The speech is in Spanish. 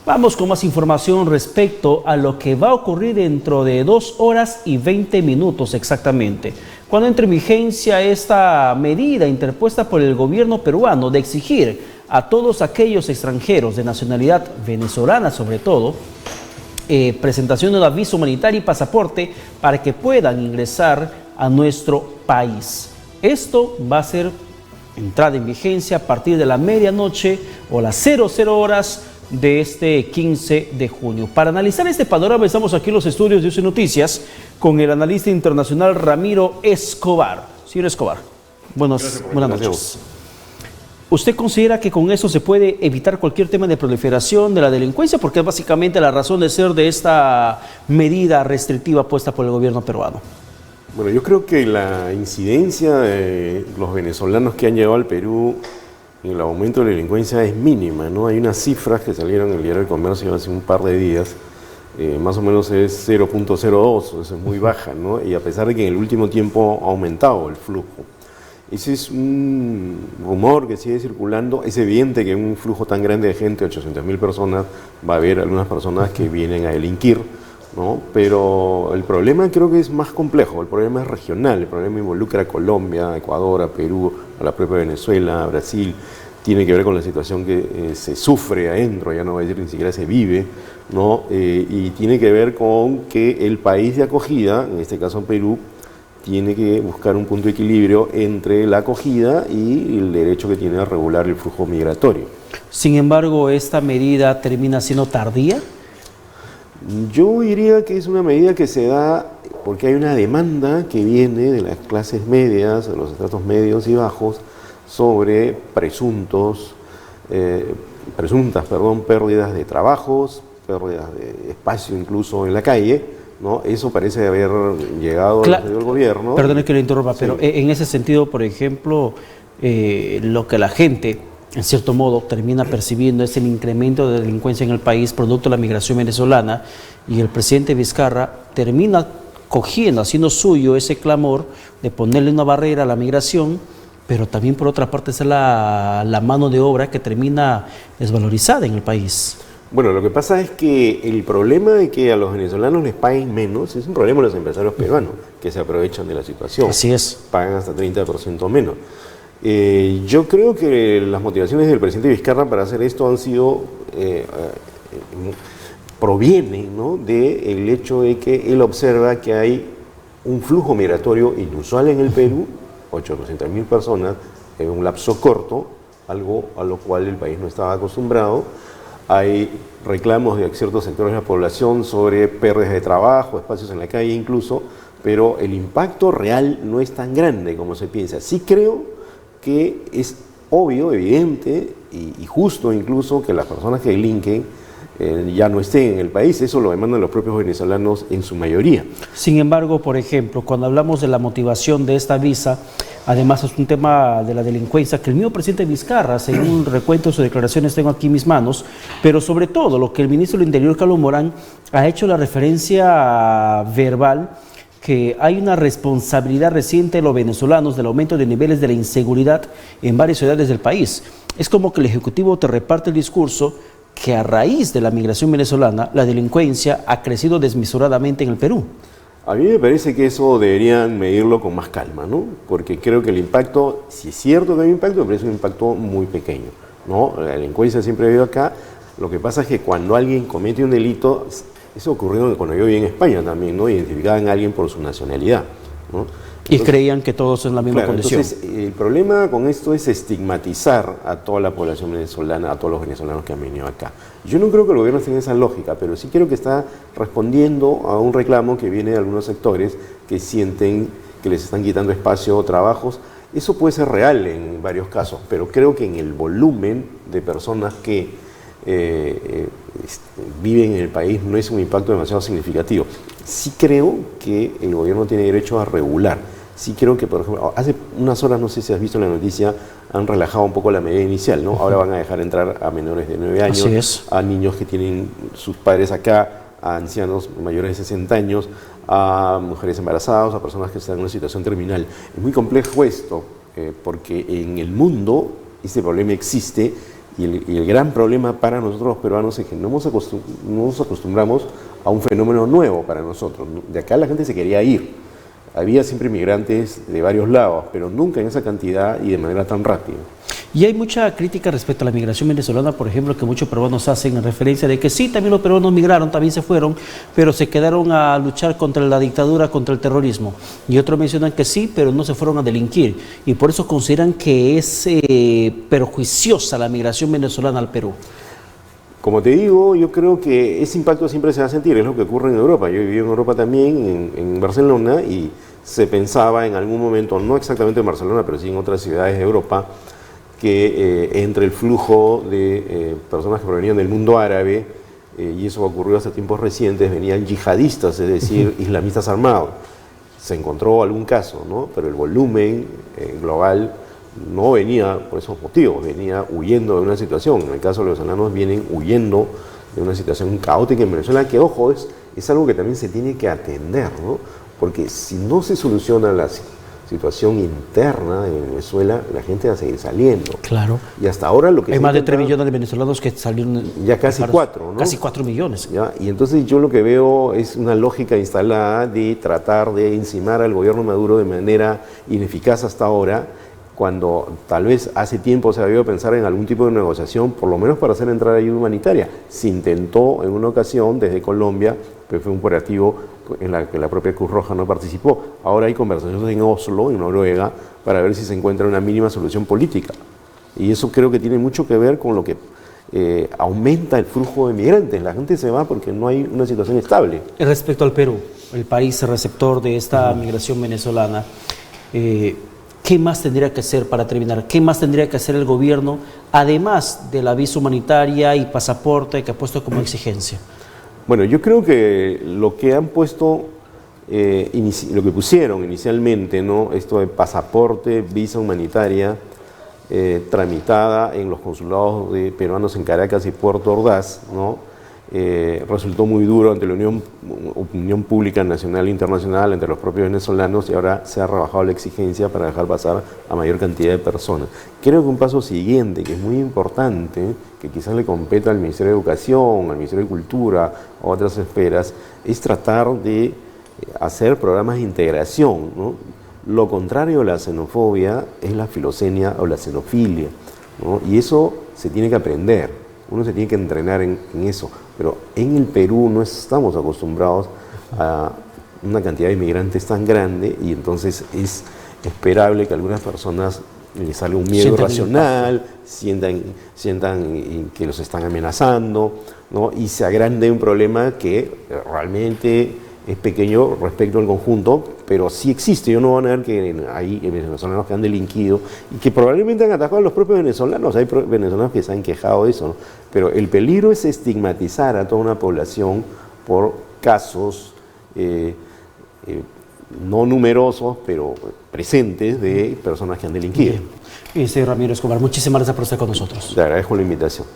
Vamos con más información respecto a lo que va a ocurrir dentro de 2 horas y 20 minutos exactamente, cuando entre en vigencia esta medida interpuesta por el gobierno peruano de exigir a todos aquellos extranjeros de nacionalidad venezolana sobre todo, presentación de un aviso humanitario y pasaporte para que puedan ingresar a nuestro país. Esto va a ser entrada en vigencia a partir de la medianoche o las 00 horas de este 15 de junio. Para analizar este panorama estamos aquí en los estudios de UC Noticias con el analista internacional Ramiro Escobar. Señor Escobar, buenas noches. ¿Usted considera que con eso se puede evitar cualquier tema de proliferación de la delincuencia? Porque es básicamente la razón de ser de esta medida restrictiva puesta por el gobierno peruano. Bueno, yo creo que la incidencia de los venezolanos que han llegado al Perú en el aumento de la delincuencia es mínima, ¿no? Hay unas cifras que salieron en el Diario del Comercio hace un par de días, más o menos es 0.02, eso es muy baja, ¿no? Y a pesar de que en el último tiempo ha aumentado el flujo. Ese es un rumor que sigue circulando. Es evidente que en un flujo tan grande de gente, 800.000 personas, va a haber algunas personas que vienen a delinquir, ¿no? Pero el problema creo que es más complejo, el problema es regional, el problema involucra a Colombia, a Ecuador, a Perú, a la propia Venezuela, a Brasil, tiene que ver con la situación que se sufre adentro, ya no voy a decir ni siquiera se vive, ¿no? Y tiene que ver con que el país de acogida, en este caso Perú, tiene que buscar un punto de equilibrio entre la acogida y el derecho que tiene a regular el flujo migratorio. Sin embargo, ¿esta medida termina siendo tardía? Yo diría que es una medida que se da porque hay una demanda que viene de las clases medias, de los estratos medios y bajos, sobre presuntas pérdidas de trabajos, pérdidas de espacio incluso en la calle, ¿no? Eso parece haber llegado al gobierno. Perdone que le interrumpa, sí. Pero en ese sentido, por ejemplo, lo que la gente, en cierto modo, termina percibiendo es el incremento de delincuencia en el país producto de la migración venezolana, y el presidente Vizcarra termina cogiendo, haciendo suyo ese clamor de ponerle una barrera a la migración, pero también por otra parte es la mano de obra que termina desvalorizada en el país. Bueno, lo que pasa es que el problema de que a los venezolanos les paguen menos es un problema de los empresarios peruanos, que se aprovechan de la situación. Así es. Pagan hasta 30% menos. Yo creo que las motivaciones del presidente Vizcarra para hacer esto han sido, provienen, ¿no?, del hecho de que él observa que hay un flujo migratorio inusual en el Perú, 800.000 personas en un lapso corto, algo a lo cual el país no estaba acostumbrado. Hay reclamos de ciertos sectores de la población sobre pérdidas de trabajo, espacios en la calle incluso, pero el impacto real no es tan grande como se piensa. Sí creo que es obvio, evidente y justo incluso que las personas que delinquen ya no estén en el país. Eso lo demandan los propios venezolanos en su mayoría. Sin embargo, por ejemplo, cuando hablamos de la motivación de esta visa, además es un tema de la delincuencia que el mismo presidente Vizcarra, según un recuento de sus declaraciones tengo aquí en mis manos, pero sobre todo lo que el ministro del Interior, Carlos Morán, ha hecho la referencia verbal, que hay una responsabilidad reciente de los venezolanos del aumento de niveles de la inseguridad en varias ciudades del país. Es como que el Ejecutivo te reparte el discurso que a raíz de la migración venezolana, la delincuencia ha crecido desmesuradamente en el Perú. A mí me parece que eso deberían medirlo con más calma, ¿no? Porque creo que el impacto, si es cierto que hay un impacto, me parece un impacto muy pequeño, ¿no? La delincuencia siempre ha habido acá. Lo que pasa es que cuando alguien comete un delito, eso ocurrió cuando yo viví en España también, ¿no? Identificaban a alguien por su nacionalidad, ¿no? Y creían que todos en la misma condición. Entonces, el problema con esto es estigmatizar a toda la población venezolana, a todos los venezolanos que han venido acá. Yo no creo que el gobierno tenga esa lógica, pero sí creo que está respondiendo a un reclamo que viene de algunos sectores que sienten que les están quitando espacio o trabajos. Eso puede ser real en varios casos, pero creo que en el volumen de personas que viven en el país no es un impacto demasiado significativo. Sí creo que el gobierno tiene derecho a regular. Sí creo que, por ejemplo, hace unas horas, no sé si has visto la noticia, han relajado un poco la medida inicial, ¿no? Ahora van a dejar entrar a menores de 9 años, a niños que tienen sus padres acá, a ancianos mayores de 60 años, a mujeres embarazadas, a personas que están en una situación terminal. Es muy complejo esto, porque en el mundo este problema existe Y el gran problema para nosotros los peruanos es que no nos acostumbramos a un fenómeno nuevo para nosotros. De acá la gente se quería ir. Había siempre migrantes de varios lados, pero nunca en esa cantidad y de manera tan rápida. Y hay mucha crítica respecto a la migración venezolana, por ejemplo, que muchos peruanos hacen en referencia de que sí, también los peruanos migraron, también se fueron, pero se quedaron a luchar contra la dictadura, contra el terrorismo. Y otros mencionan que sí, pero no se fueron a delinquir. Y por eso consideran que es perjuiciosa la migración venezolana al Perú. Como te digo, yo creo que ese impacto siempre se va a sentir, es lo que ocurre en Europa. Yo viví en Europa también, en Barcelona, y se pensaba en algún momento, no exactamente en Barcelona, pero sí en otras ciudades de Europa, que entre el flujo de personas que provenían del mundo árabe, y eso ocurrió hasta tiempos recientes, venían yihadistas, es decir, islamistas armados. Se encontró algún caso, ¿no? Pero el volumen global no venía por esos motivos, venía huyendo de una situación. En el caso de los venezolanos vienen huyendo de una situación caótica en Venezuela, que, ojo, es algo que también se tiene que atender, ¿no? Porque si no se soluciona la situación interna de Venezuela, la gente va a seguir saliendo. Claro. Y hasta ahora lo que hay más de 3 millones de venezolanos que salieron. Ya casi 4, ¿no? Casi 4 millones. ¿Ya? Y entonces yo lo que veo es una lógica instalada de tratar de encimar al gobierno Maduro de manera ineficaz hasta ahora, cuando tal vez hace tiempo se había pensar en algún tipo de negociación, por lo menos para hacer entrar ayuda humanitaria. Se intentó en una ocasión desde Colombia, pero fue un operativo en la que la propia Cruz Roja no participó. Ahora hay conversaciones en Oslo, en Noruega, para ver si se encuentra una mínima solución política. Y eso creo que tiene mucho que ver con lo que aumenta el flujo de migrantes. La gente se va porque no hay una situación estable. Respecto al Perú, el país receptor de esta migración venezolana, ¿qué más tendría que hacer para terminar? ¿Qué más tendría que hacer el gobierno, además de la visa humanitaria y pasaporte que ha puesto como exigencia? Bueno, yo creo que lo que han puesto, lo que pusieron inicialmente, ¿no? Esto de pasaporte, visa humanitaria, tramitada en los consulados de peruanos en Caracas y Puerto Ordaz, ¿no? Resultó muy duro ante la opinión pública nacional e internacional, entre los propios venezolanos, y ahora se ha rebajado la exigencia para dejar pasar a mayor cantidad de personas. Creo que un paso siguiente, que es muy importante, que quizás le competa al Ministerio de Educación, al Ministerio de Cultura, a otras esferas, es tratar de hacer programas de integración, ¿no? Lo contrario a la xenofobia es la filocenia o la xenofilia, ¿no? Y eso se tiene que aprender, uno se tiene que entrenar en eso. Pero en el Perú no estamos acostumbrados a una cantidad de inmigrantes tan grande, y entonces es esperable que a algunas personas les salga un miedo irracional, sientan que los están amenazando, ¿no? Y se agrande un problema que realmente es pequeño respecto al conjunto, pero sí existe. Yo no voy a negar que hay venezolanos que han delinquido y que probablemente han atacado a los propios venezolanos. Hay venezolanos que se han quejado de eso, ¿no? Pero el peligro es estigmatizar a toda una población por casos no numerosos, pero presentes, de personas que han delinquido. Bien. Ramiro Escobar, muchísimas gracias por estar con nosotros. Te agradezco la invitación.